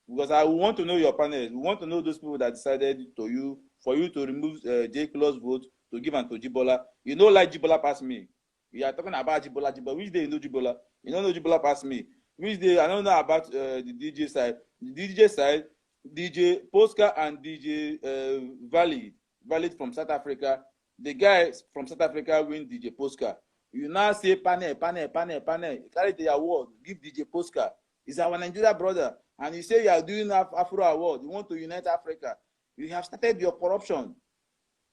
Because I want to know your panelists. We want to know those people that decided for you to remove J. Claus vote to give and to Jibola. You know, like Jibola past me. We are talking about Jibola. Which day you know Jibola? You don't know Jibola past me. Which day I don't know about the DJ side. The DJ side, DJ Posca and DJ Valid from South Africa. The guy from South Africa win DJ Posca. You now say panel. Carry the award. Give DJ Posca. He's our Nigeria brother. And you say you are doing Afro Award. You want to unite Africa. You have started your corruption.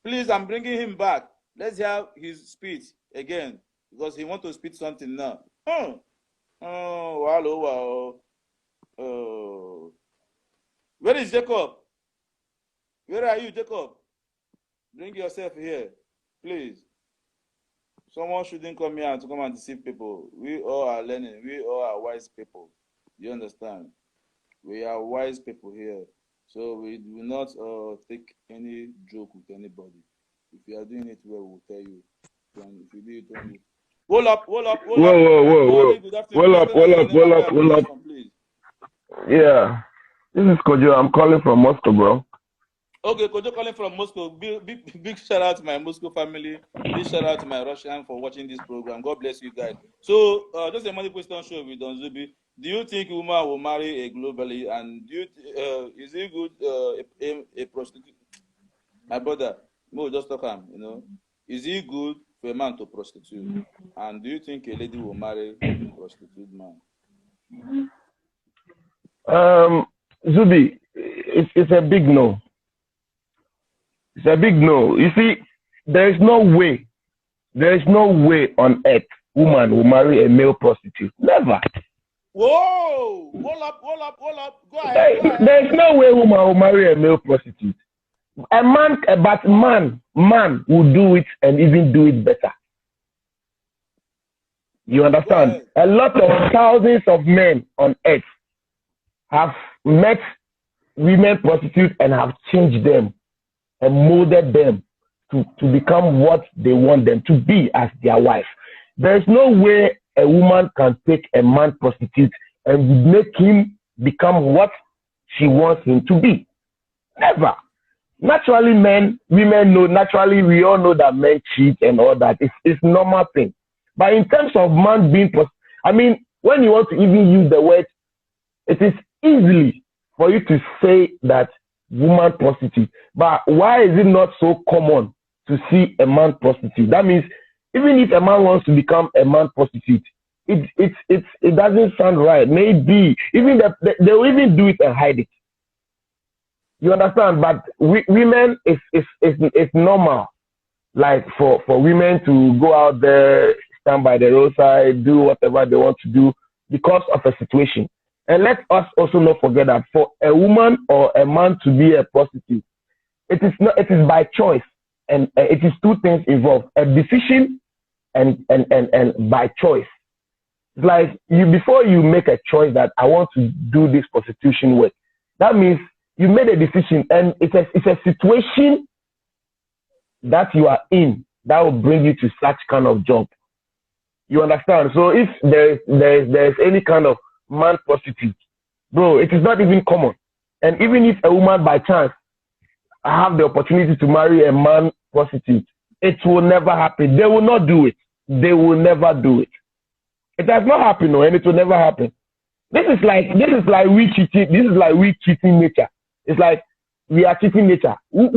Please, I'm bringing him back. Let's hear his speech again. Because he wants to speak something now. Wow. Where is Jacob? Where are you, Jacob? Bring yourself here, please. Someone shouldn't come here to come and deceive people. We all are learning. We all are wise people. You understand? We are wise people here. So we do not take any joke with anybody. If you are doing it well, we'll tell you. If you do it wrong, hold up. Whoa. Hold up. Please. Yeah. This is Kojo. I'm calling from Moscow, bro. Okay, Kojo calling from Moscow. Big shout out to my Moscow family. Big shout out to my Russian for watching this program. God bless you guys. So, just a money question show with Don Zubby. Do you think woman will marry a globally? And do you is it good a prostitute? My brother, no, just talk him. You know, is it good for a man to prostitute? And do you think a lady will marry a prostitute man? Zubby, it's a big no. It's a big no. You see, there is no way on earth woman will marry a male prostitute. Never. Whoa! Hold up. Go ahead. There is no way woman will marry a male prostitute. Man will do it and even do it better. You understand? A lot of thousands of men on earth have met women prostitutes and have changed them and molded them to become what they want them to be as their wife. There is no way a woman can take a man prostitute and make him become what she wants him to be. Never. Naturally, women know, naturally, we all know that men cheat and all that. It's normal thing. But in terms of man being, when you want to even use the word, it is easily for you to say that woman prostitute. But why is it not so common to see a man prostitute? That means even if a man wants to become a man prostitute, it doesn't sound right. Maybe even they will even do it and hide it. You understand? But women, it's normal. Like for women to go out there, stand by the roadside, do whatever they want to do because of a situation. And let us also not forget that for a woman or a man to be a prostitute, it is by choice, and it is two things involved: a decision and by choice. It's like before you make a choice that I want to do this prostitution work, that means you made a decision, and it's a situation that you are in that will bring you to such kind of job. You understand? So if there's any kind of man prostitute, bro, it is not even common. And even if a woman by chance have the opportunity to marry a man prostitute, it will never happen. They will not do it. They will never do it. It has not happened, no, and it will never happen. This is like we cheating. This is like we cheating nature. It's like we are cheating nature. Men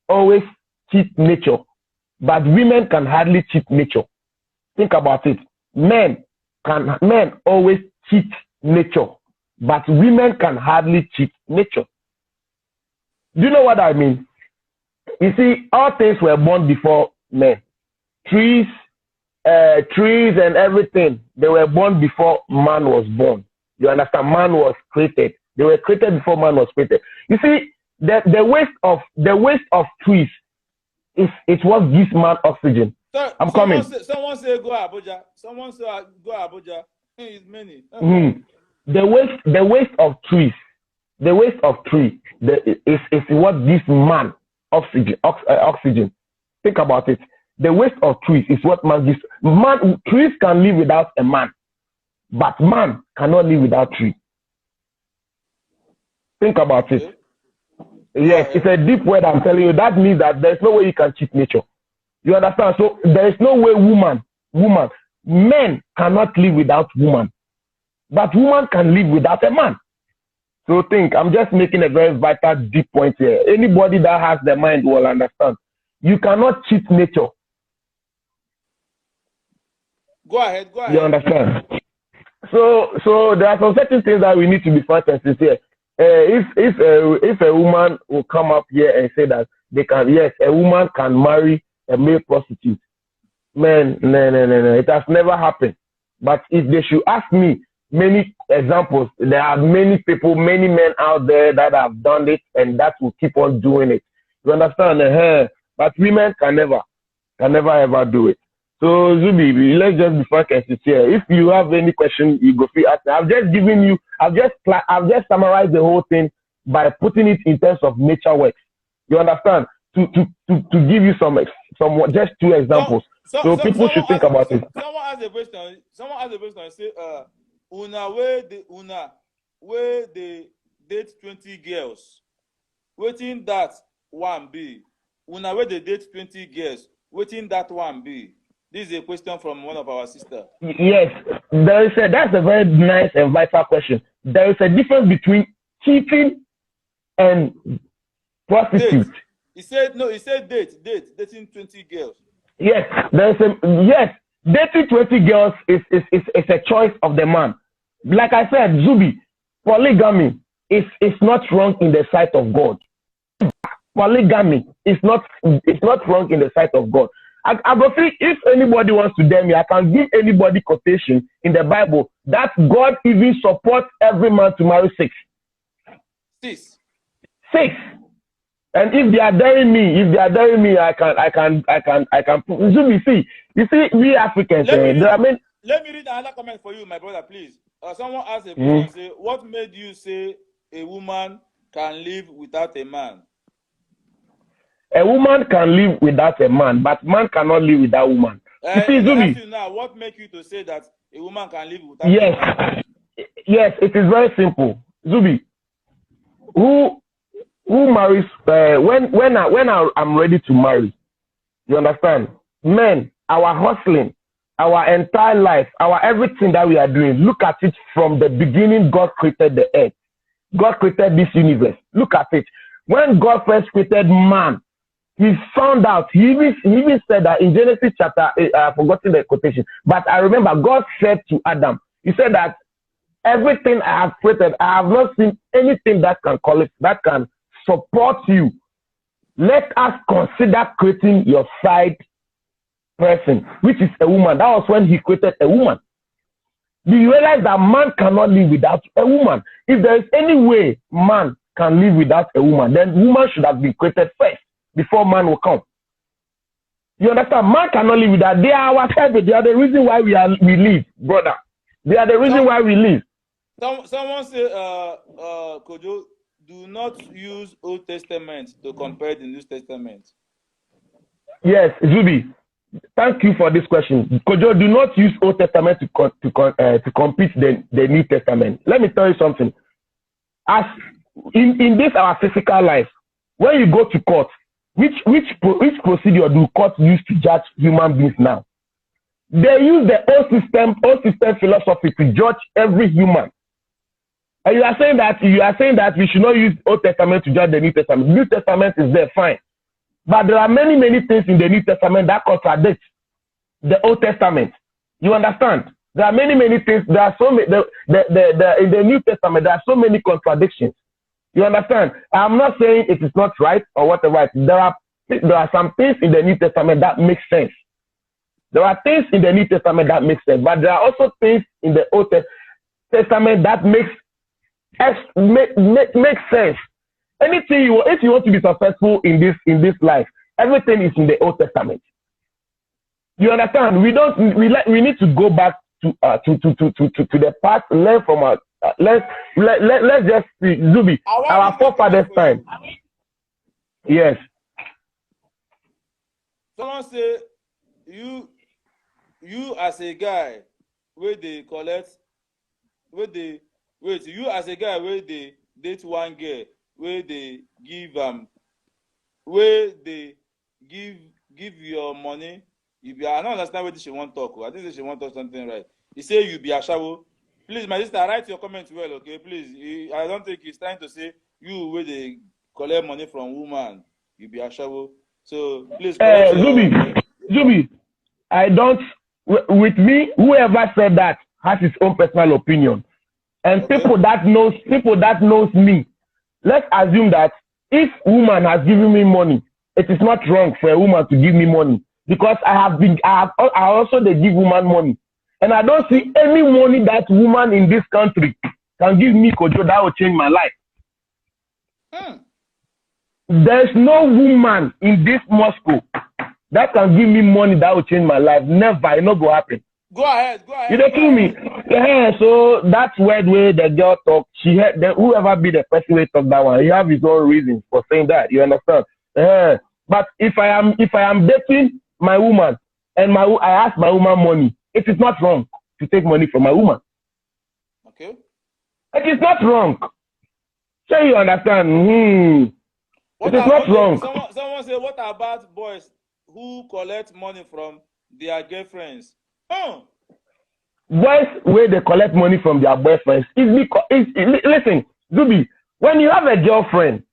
always cheat nature, but women can hardly cheat nature. Think about it. Men always cheat nature, but women can hardly cheat nature. Do you know what I mean? You see, all things were born before men. Trees and everything, they were born before man was born. You understand? Man was created. They were created before man was created. You see, the waste of trees is what gives man oxygen. Sir, I'm coming. Someone say go Abuja. Someone say go Abuja. It's many. The waste of trees The waste of tree is what gives man oxygen. Think about it. The waste of trees is what man gives. Trees can live without a man, but man cannot live without tree. Think about it. Yes, it's a deep word, I'm telling you. That means that there's no way you can cheat nature. You understand? So there is no way men cannot live without woman, but woman can live without a man. So I'm just making a very vital, deep point here. Anybody that has the mind will understand. You cannot cheat nature. Go ahead. You understand? So there are some certain things that we need to be frank and sincere. If a woman will come up here and say that a woman can marry a male prostitute, man, no, it has never happened. But if they should ask me many examples, there are many people, many men out there that have done it and that will keep on doing it. You understand? But women can never ever do it. So Zubby, let's just be frank and sincere. If you have any question, you go free ask. I've just summarized the whole thing by putting it in terms of nature works. You understand? To give you some just two examples. So people should think about it. Someone asked a question. Say, where they date 20 girls. Waiting that one be. Where they date 20 girls. Waiting that one be. This is a question from one of our sisters. Yes, that's a very nice and vital question. There is a difference between cheating and prostitute. Date. He said dating 20 girls. Yes, dating 20 girls is a choice of the man. Like I said, Zubby, polygamy is not wrong in the sight of God. Polygamy is not wrong in the sight of God. If anybody wants to damn me, I can give anybody quotation in the Bible that God even supports every man to marry six. And if they are daring me, I can. You see, we Africans. Let me read another comment for you, my brother, please. Someone asked a question, say, what made you say a woman can live without a man? A woman can live without a man, but man cannot live without woman. You see, Zubby. Now, what makes you to say that a woman can live without a man? Yes, it is very simple. Zubby, who marries when I'm ready to marry? You understand? Men, our hustling, our entire life, our everything that we are doing. Look at it from the beginning. God created the earth. God created this universe. Look at it. When God first created man, he found out, he even said that in Genesis chapter, I've forgotten the quotation, but I remember God said to Adam, he said that everything I have created, I have not seen anything that can support you. Let us consider creating your side person, which is a woman. That was when he created a woman. Do you realize that man cannot live without a woman? If there is any way man can live without a woman, then woman should have been created first before man will come. You understand? Man cannot live without. They are our side. They are the reason why we live, brother. They are the reason why we live. Someone say, Kojo, do not use Old Testament to compare the New Testament. Yes, Zubby. Thank you for this question. Kojo, do not use Old Testament to compete the New Testament. Let me tell you something. As in this our physical life, when you go to court, which procedure do courts use to judge human beings now? They use the old system philosophy to judge every human. And you are saying that we should not use Old Testament to judge the New Testament. New Testament is there, fine. But there are many things in the New Testament that contradict the Old Testament. You understand? There are many things. There are so many. In the New Testament, there are so many contradictions. You understand? I'm not saying it is not right or whatever. There are some things in the New Testament that make sense. There are things in the New Testament that make sense, but there are also things in the Old Testament that make sense. Anything if you want to be successful in this life, everything is in the Old Testament. You understand? We need to go back to the past, learn from let's just see, Zubby, our forefathers' time. Yes. Someone say you as a guy where they collect, you as a guy where they date one girl where they give your money. I don't understand what she want talk. I think she want talk something right. He say you be a shawo. Please, my sister, write your comment well, okay? Please, I don't think he's trying to say you where they collect money from woman. You be a shawo. So please. Zubby, I don't. With me, whoever said that has his own personal opinion, and okay. people that knows me. Let's assume that if woman has given me money, it is not wrong for a woman to give me money because I also they give woman money, and I don't see any money that woman in this country can give me, Kojo, that will change my life. There's no woman in this Moscow that can give me money that will change my life. Never. It not go happen. Go ahead. You don't kill me. Yeah, so that's where the girl talk. She had whoever be the person who talk that one, he have his own reasons for saying that. You understand? But if I am dating my woman and I ask my woman money, it is not wrong to take money from my woman. Okay. It is not wrong. So you understand? It is not wrong. Someone say, what about boys who collect money from their girlfriends? Boys where they collect money from their boyfriends is because listen, Zubby, when you have a girlfriend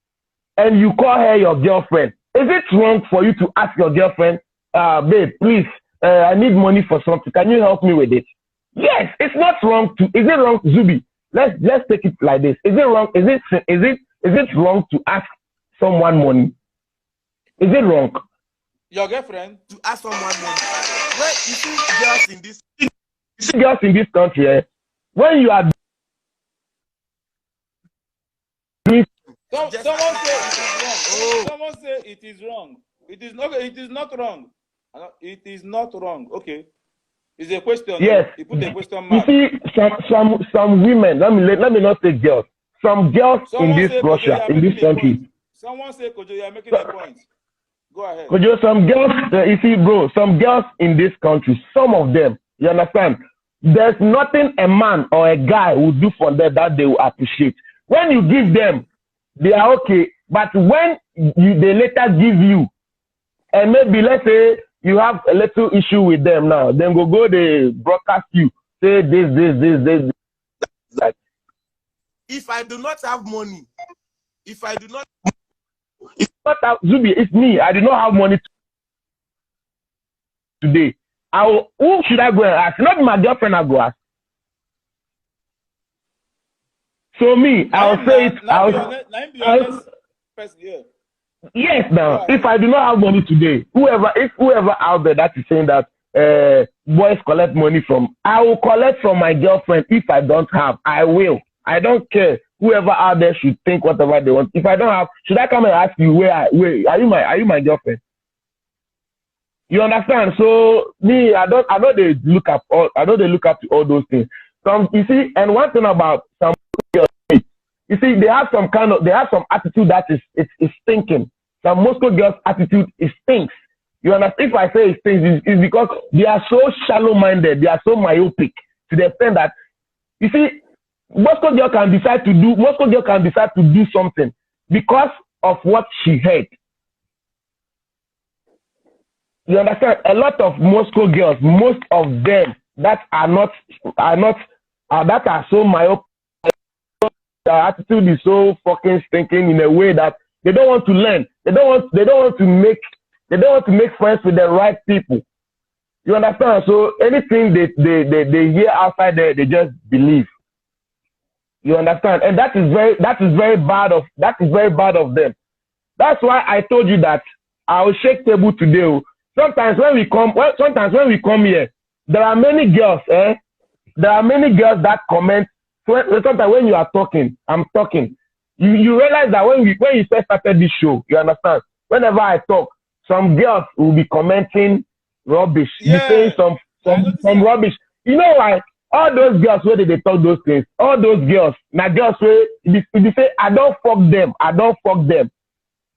and you call her your girlfriend, is it wrong for you to ask your girlfriend, babe, please, I need money for something. Can you help me with it? Yes, it's not wrong to. Is it wrong, Zubby? Let's take it like this. Is it wrong? Is it wrong to ask someone money? Is it wrong? Your girlfriend to ask someone money? Well, you see girls in this country, when you are doing someone say it is wrong. It is not. It is not wrong. It is not wrong. Okay. It's a question. Yes. You put a question mark. You see, some women. Let me not say girls. Some girls in this Russia, in this country. Someone say, Kojo, you are making a point. Go ahead. Kojo, some girls. You see, bro. Some girls in this country. Some of them. You understand? There's nothing a man or a guy will do for them that they will appreciate. When you give them, they are okay. But when they later give you, and maybe let's say you have a little issue with them now, then go they broadcast you, say this. Like, if I do not have money, Zubby, it's me. I do not have money today. Who should I go and ask? Not my girlfriend. I go ask. So me, I'll say it. Yes, now. Right. If I do not have money today, whoever out there that is saying that boys collect money from, I will collect from my girlfriend. If I don't have, I will. I don't care. Whoever out there should think whatever they want. If I don't have, should I come and ask you where are you my girlfriend? You understand? So me, I know they look up to all those things. You see, and one thing about some girls, you see, they have some attitude that is stinking. Some Moscow girls' attitude is stinks. You understand? If I say it stinks, it's because they are so shallow-minded, they are so myopic to the extent that, you see, Moscow girl can decide to do something because of what she heard. You understand? A lot of Moscow girls, most of them that are so myopic, their attitude is so fucking stinking in a way that they don't want to learn. They don't want to make friends with the right people. You understand? So anything they hear outside there, they just believe. You understand? And that is very bad of them. That's why I told you that I will shake table today. Sometimes when we come here, there are many girls, There are many girls that comment. Sometimes when you are talking, I'm talking. You realize that when you first started this show, you understand? Whenever I talk, some girls will be commenting rubbish. Yeah. Be saying some rubbish. You know why? all those girls where they talk those things, all those girls, now girls where they say, I don't fuck them.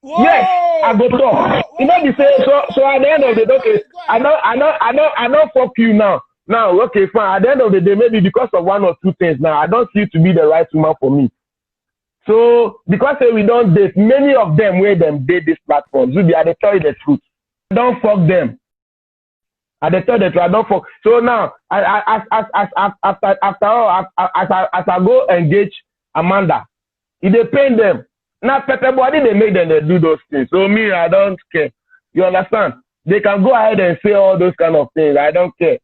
Whoa! Yes, I go talk. You know, they say, so at the end of the day, okay, I don't fuck you now. Now, okay, fine. At the end of the day, maybe because of one or two things now, I don't see you to be the right woman for me. So, because we don't date, many of them where them date this platform, Zubby, I tell you the truth. I don't fuck them. I tell the truth, I don't fuck. So now, after all, as I go engage Amanda, it depends them. Now, Pepe Body, they make them they do those things. So me, I don't care. You understand? They can go ahead and say all those kind of things. I don't care.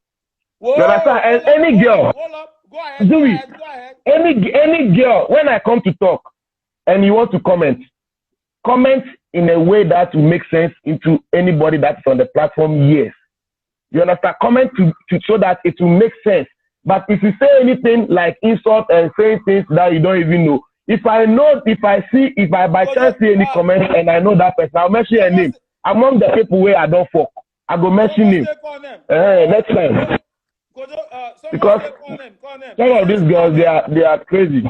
Whoa, you understand? And any girl, go ahead, Zubby, go ahead. Any girl, when I come to talk and you want to comment in a way that will make sense into anybody that's on the platform, yes. You understand? Comment to so that it will make sense. But if you say anything like insult and saying things that you don't even know, if I by chance see any comment and I know that person, I'll mention a name. Among the people where I don't fuck, I go mention him. Next time. Because some of these girls, they are crazy.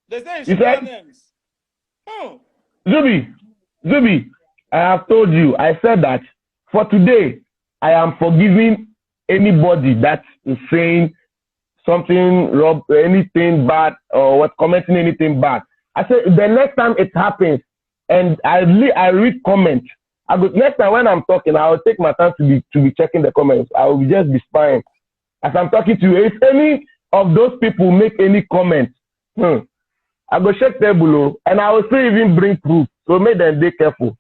They say you should names. Oh. Zubby, I have told you, I said that for today, I am forgiving anybody that is saying something wrong, anything bad, or what commenting anything bad. I said the next time it happens, and I read comments. Next time when I'm talking, I will take my time to be checking the comments. I will just be spying as I'm talking to you. If any of those people make any comments, I go check them below, and I will still even bring proof. So make them be careful.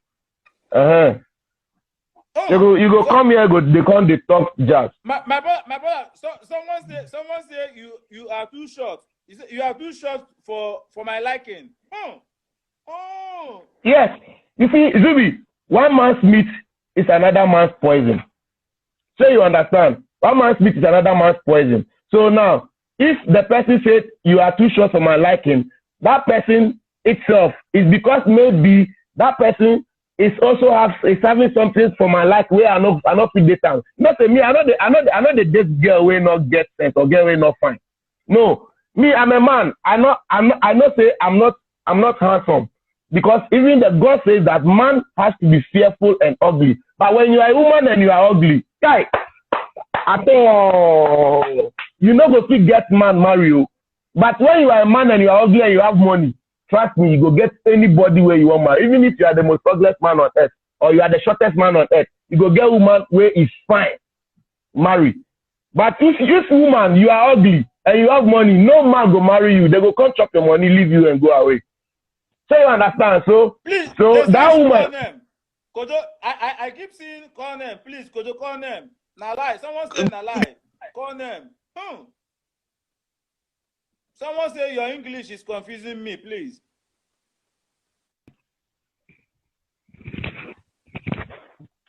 Oh, you go come here, they talk jazz. My brother. Someone say you are too short. You are too short for my liking. Oh. Yes. You see, Zubby, one man's meat is another man's poison. So you understand? One man's meat is another man's poison. So now, if the person said you are too short for my liking, that person itself is because maybe that person is also having something for my life where I not fit date. Not me, I know the date girl will not get sense or girl will not fine. No, me, I'm a man. I know say I'm not handsome. Because even the God says that man has to be fearful and ugly. But when you are a woman and you are ugly, guy, at all, you know go fit get man marry you. But when you are a man and you are ugly and you have money, trust me, you go get anybody where you want marry. Even if you are the most ugliest man on earth or you are the shortest man on earth, you go get a woman where is fine, marry. But if this woman, you are ugly and you have money, no man go marry you. They go come chop your money, leave you and go away. So you understand? So, please, so that woman. Kojo, I keep seeing call them. Please, Kojo, call them. Na lie. Someone say na lie. Call them. Someone say your English is confusing me, please.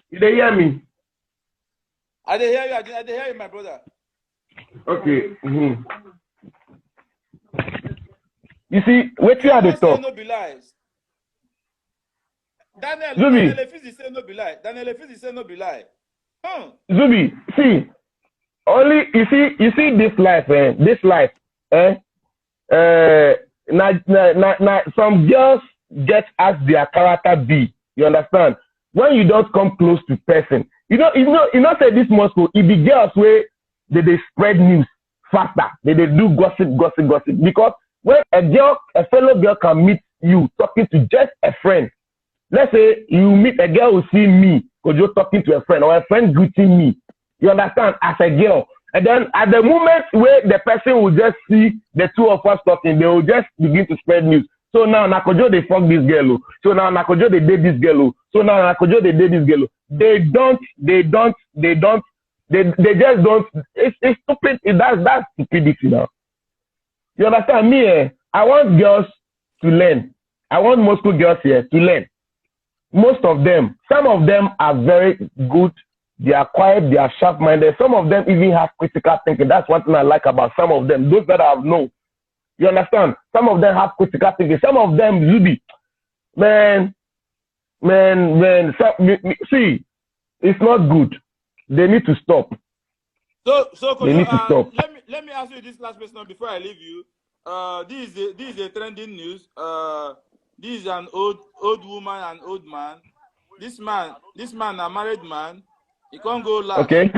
You dey hear me? I dey hear you. I dey hear you, my brother. Okay. You see, what you are the talk? No be lies. Zubby. Daniel Efisi say no be lie. Daniel Efisi say no be lie. Zubby, see, only you see this life, some girls get as their character be. You understand? When you don't come close to person, you know, say this Moscow, it be girls where they spread news faster. They do gossip. Because when a fellow girl can meet you talking to just a friend, let's say you meet a girl who see me, because you're talking to a friend, or a friend greeting me, you understand, as a girl. And then at the moment where the person will just see the two of us talking, they will just begin to spread news. So now Nakojo they fuck this girl. So now Nakojo they date this girl. So now Nakojo they date this girl. They just don't. It's stupid. That's stupidity now. You understand me? I want girls to learn. I want Moscow girls here to learn. Most of them, some of them are very good. They are quiet. They are sharp-minded. Some of them even have critical thinking. That's one thing I like about some of them. Those that I have known. You understand? Some of them have critical thinking. Some of them, Zubby, man. See, it's not good. They need to stop. So they need to stop. let me ask you this last question before I leave you. This is a trending news. This is an old woman and old man. This man, a married man. He can't go last. Okay.